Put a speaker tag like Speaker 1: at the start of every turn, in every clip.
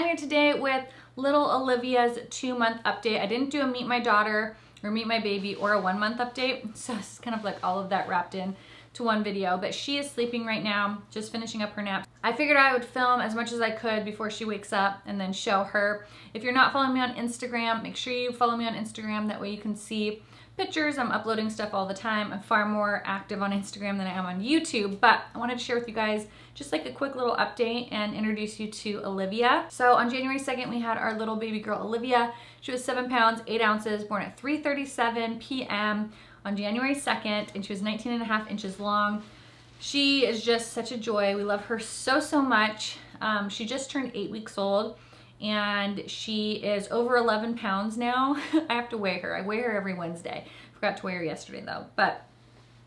Speaker 1: I'm here today with little Olivia's 2-month update. I didn't do a meet my daughter or meet my baby or a 1-month update, so it's kind of like all of that wrapped in to one video, but she is sleeping right now, just finishing up her nap. I figured I would film as much as I could before she wakes up and then show her. If you're not following me on Instagram, make sure you follow me on Instagram. That way you can see pictures. I'm uploading stuff all the time. I'm far more active on Instagram than I am on YouTube, but I wanted to share with you guys just like a quick little update and introduce you to Olivia. So on January 2nd, we had our little baby girl, Olivia. She was 7 pounds, 8 ounces, born at 3:37 p.m. on January 2nd, and she was 19.5 inches long. She is just such a joy. We love her so, so much. She just turned 8 weeks old, and she is over 11 pounds now. I have to weigh her. I weigh her every Wednesday. Forgot to weigh her yesterday though, but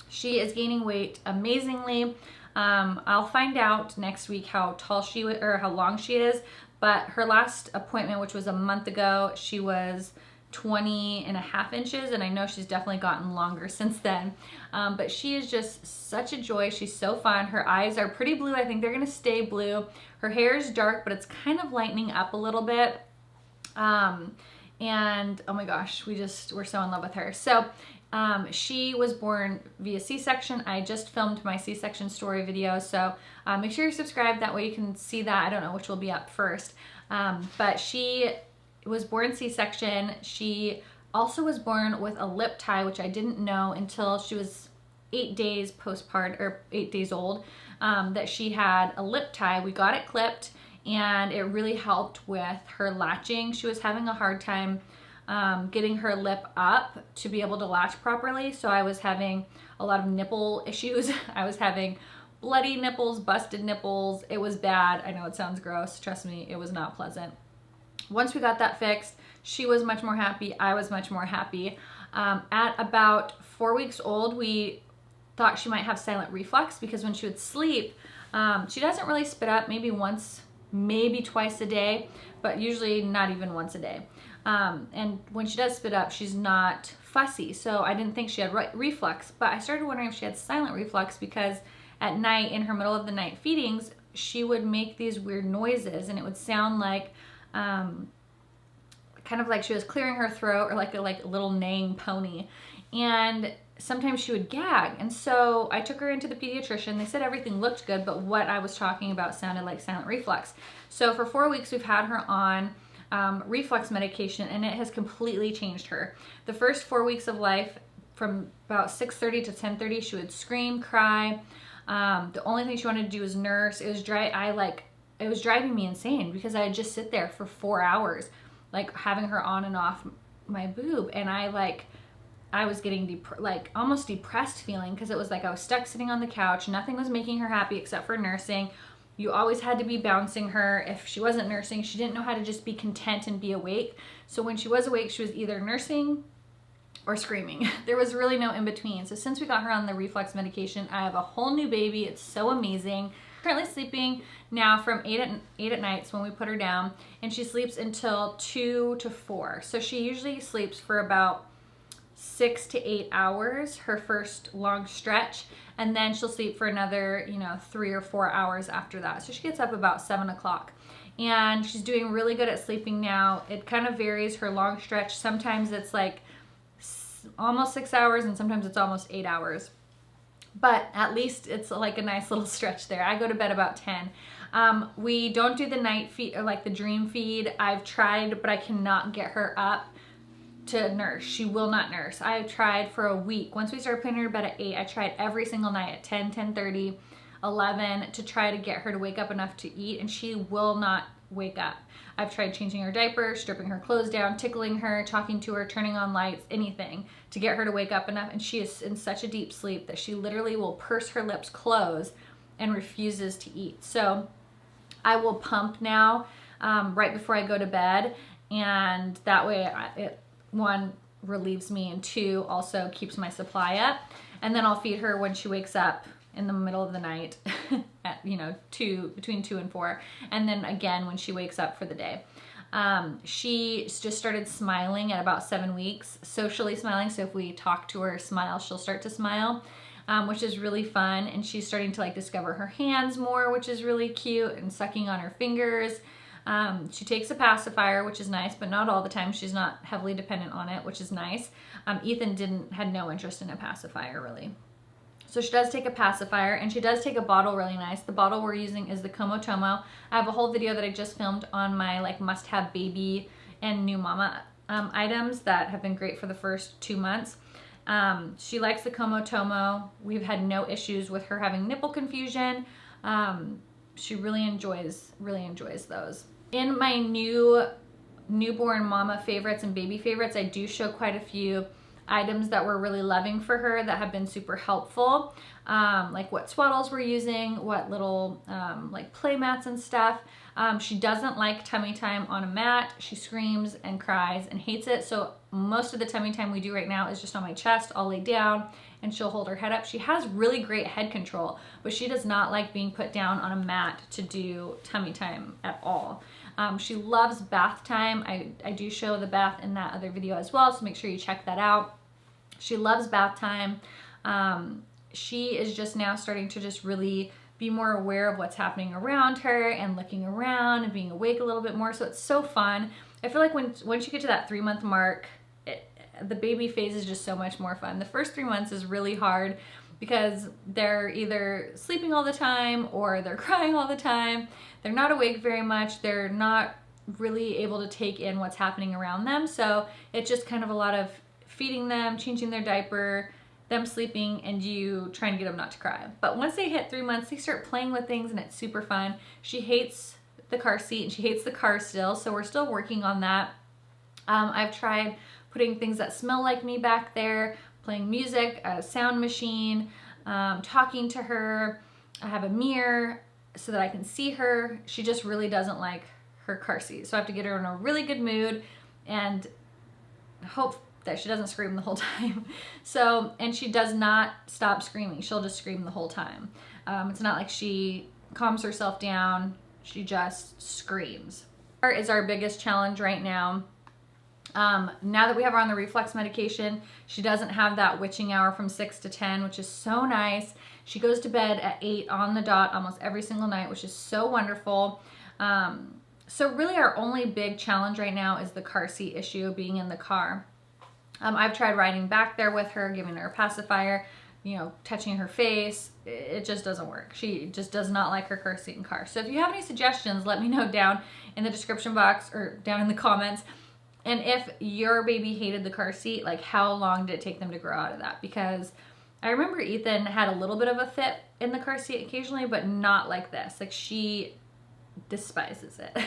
Speaker 1: she is gaining weight amazingly. I'll find out next week how tall she or how long she is, but her last appointment, which was a month ago, she was 20.5 inches, and I know she's definitely gotten longer since then. But she is just such a joy. She's so fun. Her eyes are pretty blue. I think they're gonna stay blue. Her hair is dark, but it's kind of lightening up a little bit. And oh my gosh, we're so in love with her. So she was born via C-section. I just filmed my C-section story video, so make sure you're subscribed. That way you can see that. I don't know which will be up first. But she was born C-section. She also was born with a lip tie, which I didn't know until she was 8 days postpartum, or 8 days old, that she had a lip tie. We got it clipped, and it really helped with her latching. She was having a hard time getting her lip up to be able to latch properly, so I was having a lot of nipple issues. I was having bloody nipples, busted nipples. It was bad. I know it sounds gross. Trust me, it was not pleasant. Once we got that fixed, she was much more happy. I was much more happy. At about 4 weeks old, we thought she might have silent reflux, because when she would sleep, she doesn't really spit up, maybe once, maybe twice a day, but usually not even once a day. And when she does spit up, she's not fussy, so I didn't think she had reflux, but I started wondering if she had silent reflux, because at night, in her middle of the night feedings, she would make these weird noises, and it would sound like kind of like she was clearing her throat, or like a little neighing pony. And sometimes she would gag. And so I took her into the pediatrician. They said everything looked good, but what I was talking about sounded like silent reflux. So for 4 weeks, we've had her on reflux medication, and it has completely changed her. The first 4 weeks of life, from about 6:30 to 10:30, she would scream, cry. The only thing she wanted to do was nurse. It was driving me insane, because I'd just sit there for 4 hours, like having her on and off my boob, and I was getting almost depressed feeling, because it was like I was stuck sitting on the couch. Nothing was making her happy except for nursing. You always had to be bouncing her. If she wasn't nursing, she didn't know how to just be content and be awake. So when she was awake, she was either nursing or screaming. There was really no in between. So since we got her on the reflux medication, I have a whole new baby. It's so amazing. Currently sleeping now from 8 at nights when we put her down, and she sleeps until 2 to 4. So she usually sleeps for about 6 to 8 hours, her first long stretch, and then she'll sleep for another 3 or 4 hours after that. So she gets up about 7 o'clock, and she's doing really good at sleeping now. It kind of varies, her long stretch. Sometimes it's like almost 6 hours, and sometimes it's almost 8 hours. But at least it's like a nice little stretch there. I go to bed about 10. We don't do the night feed, or like the dream feed. I've tried, but I cannot get her up to nurse. She will not nurse. I tried for a week. Once we started putting her to bed at 8, I tried every single night at 10, 10:30, 11 to try to get her to wake up enough to eat, and she will not wake up. I've tried changing her diaper, stripping her clothes down, tickling her, talking to her, turning on lights, anything to get her to wake up enough, and she is in such a deep sleep that she literally will purse her lips closed and refuses to eat. So I will pump now right before I go to bed, and that way it, 1, relieves me, and 2, also keeps my supply up. And then I'll feed her when she wakes up in the middle of the night at between 2 and 4, and then again when she wakes up for the day. She just started smiling at about 7 weeks, socially smiling. So if we talk to her, smile, she'll start to smile, which is really fun. And she's starting to like discover her hands more, which is really cute, and sucking on her fingers. She takes a pacifier, which is nice, but not all the time. She's not heavily dependent on it, which is nice. Ethan had no interest in a pacifier really. So she does take a pacifier, and she does take a bottle really nice. The bottle we're using is the Komotomo. I have a whole video that I just filmed on my like must-have baby and new mama items that have been great for the first 2 months. She likes the Komotomo. We've had no issues with her having nipple confusion. She really enjoys those. In my new newborn mama favorites and baby favorites, I do show quite a few items that we're really loving for her that have been super helpful, like what swaddles we're using, what little like play mats and stuff. She doesn't like tummy time on a mat. She screams and cries and hates it. So most of the tummy time we do right now is just on my chest. I'll lay down and she'll hold her head up. She has really great head control, but she does not like being put down on a mat to do tummy time at all. She loves bath time. I do show the bath in that other video as well, so make sure you check that out. She loves bath time. She is just now starting to just really be more aware of what's happening around her and looking around and being awake a little bit more, so it's so fun. I feel like once you get to that 3-month mark, the baby phase is just so much more fun. The first 3 months is really hard because they're either sleeping all the time or they're crying all the time. They're not awake very much. They're not really able to take in what's happening around them. So it's just kind of a lot of feeding them, changing their diaper, them sleeping, and you trying to get them not to cry. But once they hit 3 months, they start playing with things and it's super fun. She hates the car seat and she hates the car still, so we're still working on that. I've tried putting things that smell like me back there, playing music, a sound machine, talking to her. I have a mirror so that I can see her. She just really doesn't like her car seat. So I have to get her in a really good mood and hope that she doesn't scream the whole time. So, and she does not stop screaming. She'll just scream the whole time. It's not like she calms herself down. She just screams. Is our biggest challenge right now. Now that we have her on the reflux medication, she doesn't have that witching hour from 6 to 10, which is so nice. She goes to bed at 8 on the dot almost every single night, which is so wonderful. So really our only big challenge right now is the car seat issue, being in the car. I've tried riding back there with her, giving her a pacifier, you know, touching her face. It just doesn't work. She just does not like her car seat in car. So if you have any suggestions, let me know down in the description box or down in the comments. And if your baby hated the car seat, like how long did it take them to grow out of that? Because I remember Ethan had a little bit of a fit in the car seat occasionally, but not like this. Like she despises it.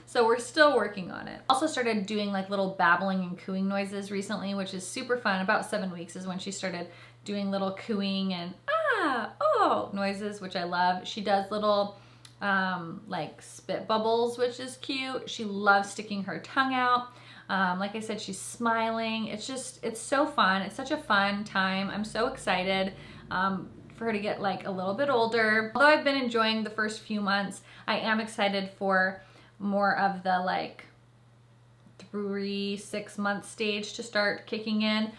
Speaker 1: So we're still working on it. Also started doing like little babbling and cooing noises recently, which is super fun. About 7 weeks is when she started doing little cooing and oh noises, which I love. She does little like spit bubbles, which is cute. She loves sticking her tongue out. Like I said, she's smiling. It's so fun. It's such a fun time. I'm so excited for her to get like a little bit older. Although I've been enjoying the first few months, I am excited for more of the like 3-6 month stage to start kicking in,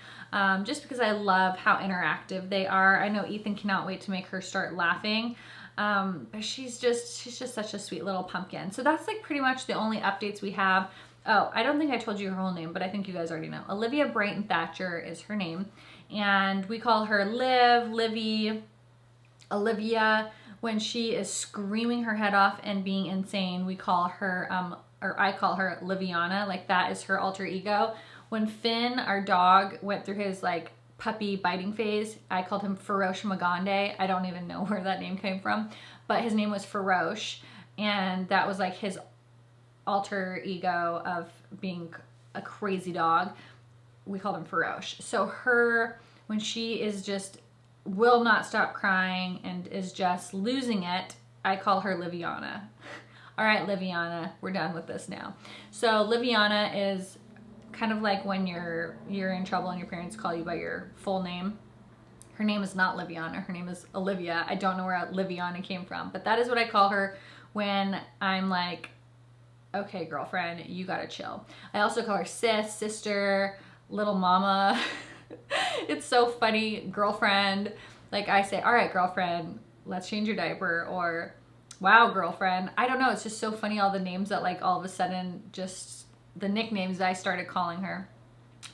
Speaker 1: just because I love how interactive they are. I know Ethan cannot wait to make her start laughing. But she's just such a sweet little pumpkin. So that's like pretty much the only updates we have. Oh, I don't think I told you her whole name, but I think you guys already know. Olivia Brighton Thatcher is her name. And we call her Liv, Livy, Olivia. When she is screaming her head off and being insane, we call her, or I call her Liviana. Like that is her alter ego. When Finn, our dog, went through his like puppy biting phase, I called him Feroche Magande. I don't even know where that name came from, but his name was Feroche, and that was like his alter ego of being a crazy dog. We called him Feroche. So her, when she is just will not stop crying and is just losing it, I call her Liviana. All right, Liviana, we're done with this now. So Liviana is kind of like when you're in trouble and your parents call you by your full name. Her name is not Liviana, her name is Olivia. I don't know where Liviana came from, but that is what I call her when I'm like, okay, girlfriend, you gotta chill. I also call her sis, sister, little mama. It's so funny, girlfriend. Like I say, all right, girlfriend, let's change your diaper, or Wow, girlfriend. I don't know. It's just so funny all the names that like all of a sudden just the nicknames that I started calling her.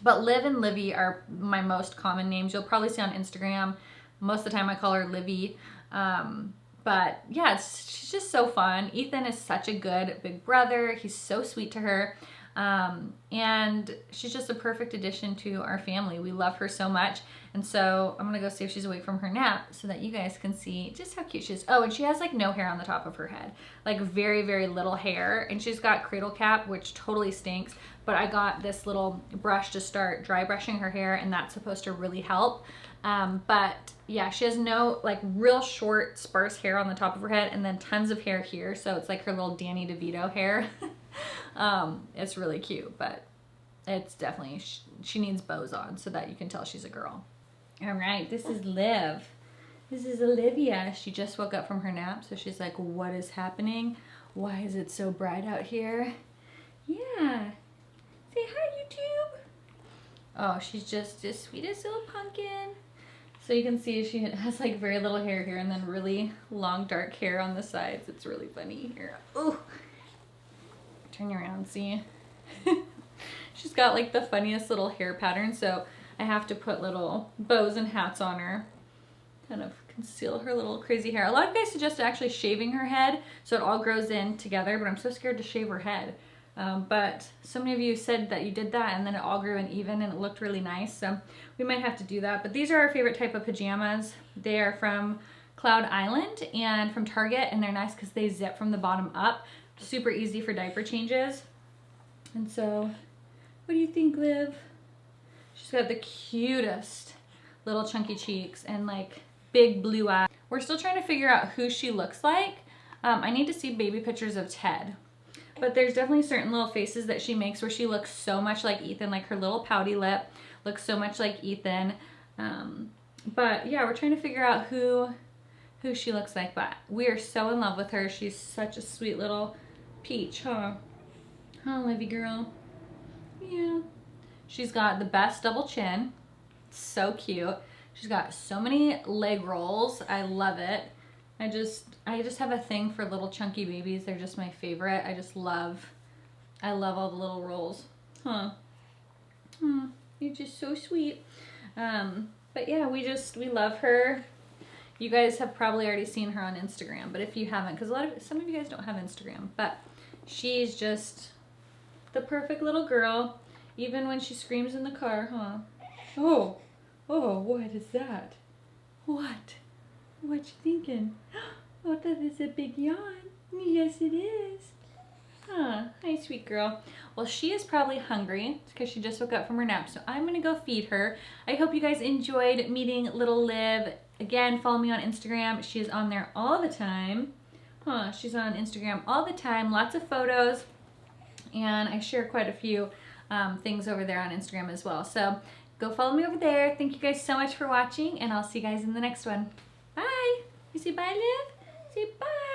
Speaker 1: But Liv and Livy are my most common names. You'll probably see on Instagram. Most of the time I call her Livy. But yeah, she's just so fun. Ethan is such a good big brother. He's so sweet to her. And she's just a perfect addition to our family. We love her so much. And so I'm gonna go see if she's awake from her nap so that you guys can see just how cute she is. Oh, and she has like no hair on the top of her head, like very, very little hair. And she's got cradle cap, which totally stinks. But I got this little brush to start dry brushing her hair, and that's supposed to really help. But yeah, she has no like real short sparse hair on the top of her head and then tons of hair here. So it's like her little Danny DeVito hair. It's really cute, but it's definitely, she needs bows on so that you can tell she's a girl. All right, this is Liv. This is Olivia. She just woke up from her nap. So she's like, what is happening? Why is it so bright out here? Yeah. Say hi, YouTube. Oh, she's just the sweetest little pumpkin. So you can see she has like very little hair here and then really long dark hair on the sides. It's really funny here. Oh, turn around, see? She's got like the funniest little hair pattern. So I have to put little bows and hats on her, kind of conceal her little crazy hair. A lot of guys suggest actually shaving her head so it all grows in together, but I'm so scared to shave her head. But so many of you said that you did that and then it all grew in even and it looked really nice. So we might have to do that. But these are our favorite type of pajamas. They are from Cloud Island and from Target, and they're nice because they zip from the bottom up. Super easy for diaper changes. And so, what do you think, Liv? She's got the cutest little chunky cheeks and like big blue eyes. We're still trying to figure out who she looks like. I need to see baby pictures of Ted. But there's definitely certain little faces that she makes where she looks so much like Ethan, like her little pouty lip looks so much like Ethan. But yeah, we're trying to figure out who she looks like, but we are so in love with her. She's such a sweet little peach, huh? Huh, Livy girl? Yeah. She's got the best double chin. So cute. She's got so many leg rolls. I love it. I just have a thing for little chunky babies. They're just my favorite. I love all the little rolls. Huh. You're just so sweet. But yeah, we love her. You guys have probably already seen her on Instagram, but if you haven't, because some of you guys don't have Instagram, but she's just the perfect little girl, even when she screams in the car, huh? Oh, what is that? What you thinking? Oh, that is a big yawn. Yes, it is. Huh, hi, sweet girl. Well, she is probably hungry because she just woke up from her nap, so I'm gonna go feed her. I hope you guys enjoyed meeting little Liv. Again, follow me on Instagram. She is on there all the time. Huh, she's on Instagram all the time, lots of photos, and I share quite a few things over there on Instagram as well. So go follow me over there. Thank you guys so much for watching, and I'll see you guys in the next one. Bye. You say bye, Liv? Say bye.